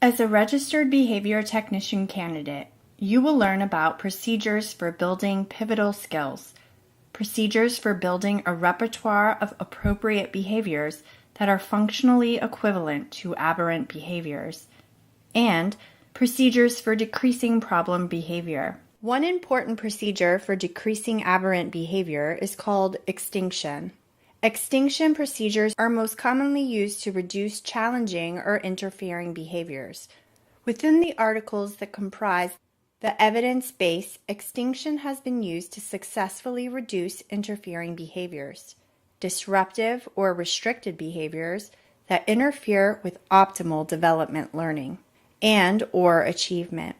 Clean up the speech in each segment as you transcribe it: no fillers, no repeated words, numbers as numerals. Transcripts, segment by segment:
As a registered behavior technician candidate, you will learn about procedures for building pivotal skills, procedures for building a repertoire of appropriate behaviors that are functionally equivalent to aberrant behaviors, and procedures for decreasing problem behavior. One important procedure for decreasing aberrant behavior is called extinction. Extinction procedures are most commonly used to reduce challenging or interfering behaviors. Within the articles that comprise the evidence base, extinction has been used to successfully reduce interfering behaviors, disruptive or restricted behaviors that interfere with optimal development learning and/or achievement.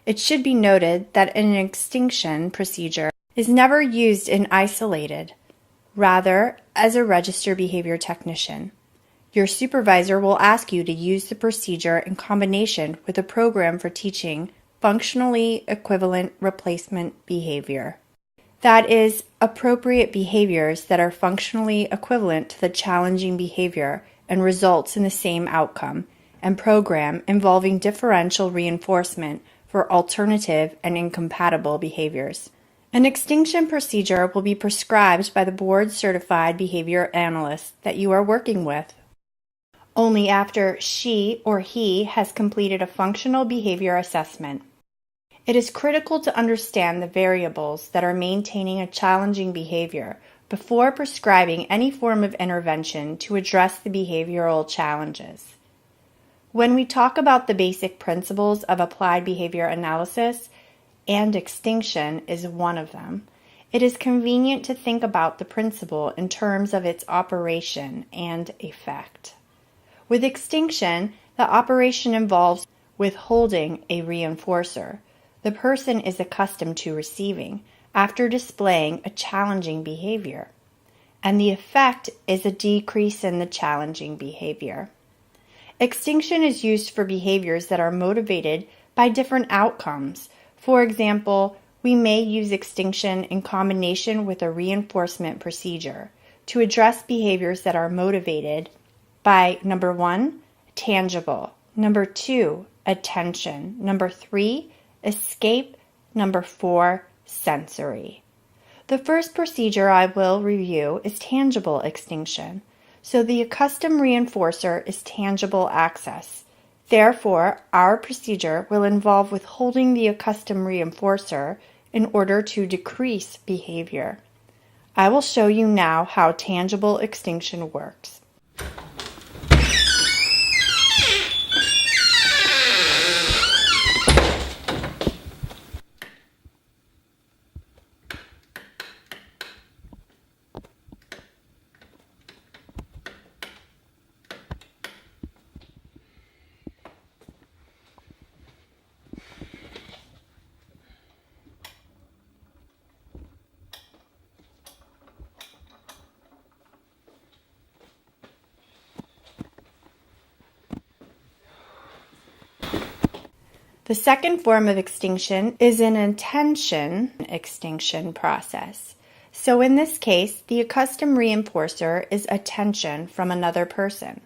It should be noted that an extinction procedure is never used in isolated. Rather, as a registered behavior technician, your supervisor will ask you to use the procedure in combination with a program for teaching functionally equivalent replacement behavior. That is, appropriate behaviors that are functionally equivalent to the challenging behavior and results in the same outcome, and program involving differential reinforcement for alternative and incompatible behaviors. An extinction procedure will be prescribed by the board-certified behavior analyst that you are working with, only after she or he has completed a functional behavior assessment. It is critical to understand the variables that are maintaining a challenging behavior before prescribing any form of intervention to address the behavioral challenges. When we talk about the basic principles of applied behavior analysis, and extinction is one of them, it is convenient to think about the principle in terms of its operation and effect. With extinction, the operation involves withholding a reinforcer the person is accustomed to receiving after displaying a challenging behavior, and the effect is a decrease in the challenging behavior. Extinction is used for behaviors that are motivated by different outcomes. For example, we may use extinction in combination with a reinforcement procedure to address behaviors that are motivated by number 1, tangible, number 2, attention, number 3, escape, number 4, sensory. The first procedure I will review is tangible extinction. So the accustomed reinforcer is tangible access. Therefore, our procedure will involve withholding the accustomed reinforcer in order to decrease behavior. I will show you now how tangible extinction works. The second form of extinction is an attention extinction process. So in this case, the accustomed reinforcer is attention from another person.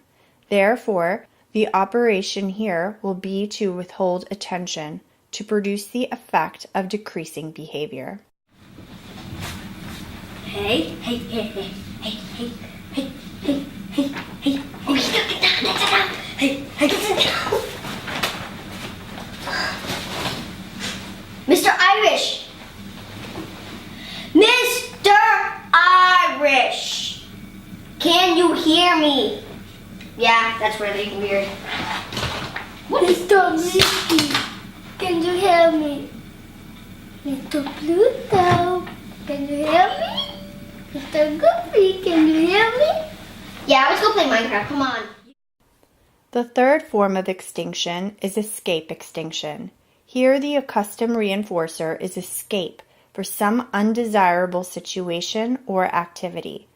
Therefore, the operation here will be to withhold attention to produce the effect of decreasing behavior. Hey, hey, hey, hey, hey, hey, hey, hey, hey, hey, oh, hey, hey, hey, Mr. Irish! Mr. Irish! Can you hear me? Yeah, that's really weird. What is Mr. Mickey? Can you hear me? Mr. Pluto, can you hear me? Mr. Goofy, can you hear me? Yeah, let's go play Minecraft, come on. The third form of extinction is escape extinction. Here the accustomed reinforcer is escape for some undesirable situation or activity.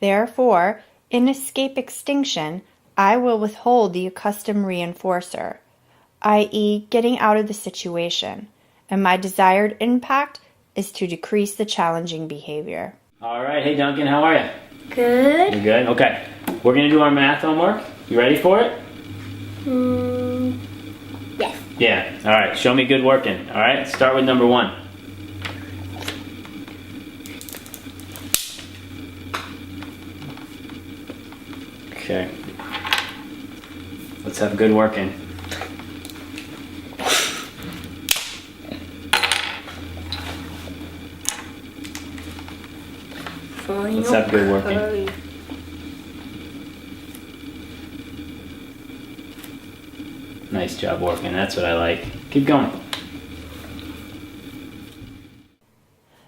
Therefore, in escape extinction, I will withhold the accustomed reinforcer, i.e. getting out of the situation, and my desired impact is to decrease the challenging behavior. All right, hey Duncan, how are you? Good. You're good? Okay. We're going to do our math homework. You ready for it? Yeah, all right, show me good working. All right, start with number 1. Okay. Let's have good working. Let's have good working. Nice job working, that's what I like. Keep going.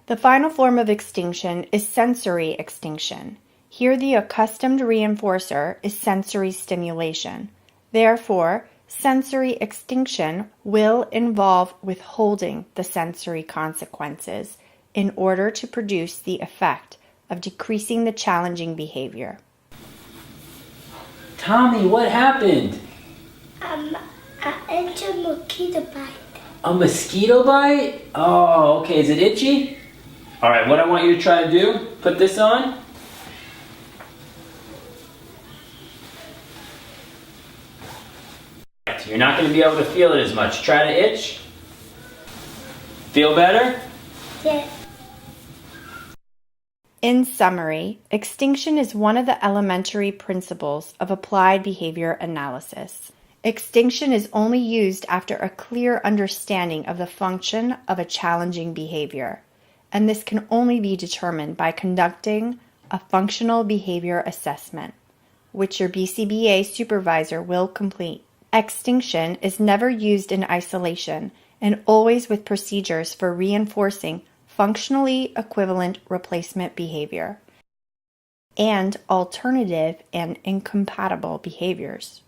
The final form of extinction is sensory extinction. Here the accustomed reinforcer is sensory stimulation. Therefore, sensory extinction will involve withholding the sensory consequences in order to produce the effect of decreasing the challenging behavior. Tommy, what happened? It's a mosquito bite. A mosquito bite? Oh, okay, is it itchy? All right, what I want you to try to do, put this on. You're not going to be able to feel it as much. Try to itch. Feel better? Yeah. In summary, extinction is one of the elementary principles of applied behavior analysis. Extinction is only used after a clear understanding of the function of a challenging behavior, and this can only be determined by conducting a functional behavior assessment, which your BCBA supervisor will complete. Extinction is never used in isolation and always with procedures for reinforcing functionally equivalent replacement behavior and alternative and incompatible behaviors.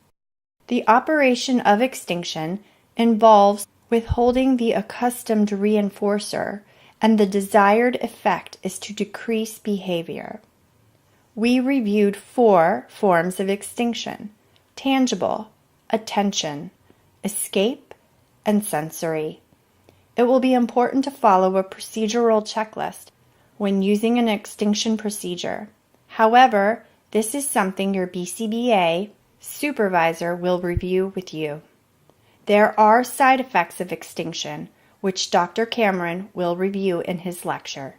The operation of extinction involves withholding the accustomed reinforcer, and the desired effect is to decrease behavior. We reviewed 4 forms of extinction: tangible, attention, escape, and sensory. It will be important to follow a procedural checklist when using an extinction procedure. However, this is something your BCBA supervisor will review with you. There are side effects of extinction, which Dr. Cameron will review in his lecture.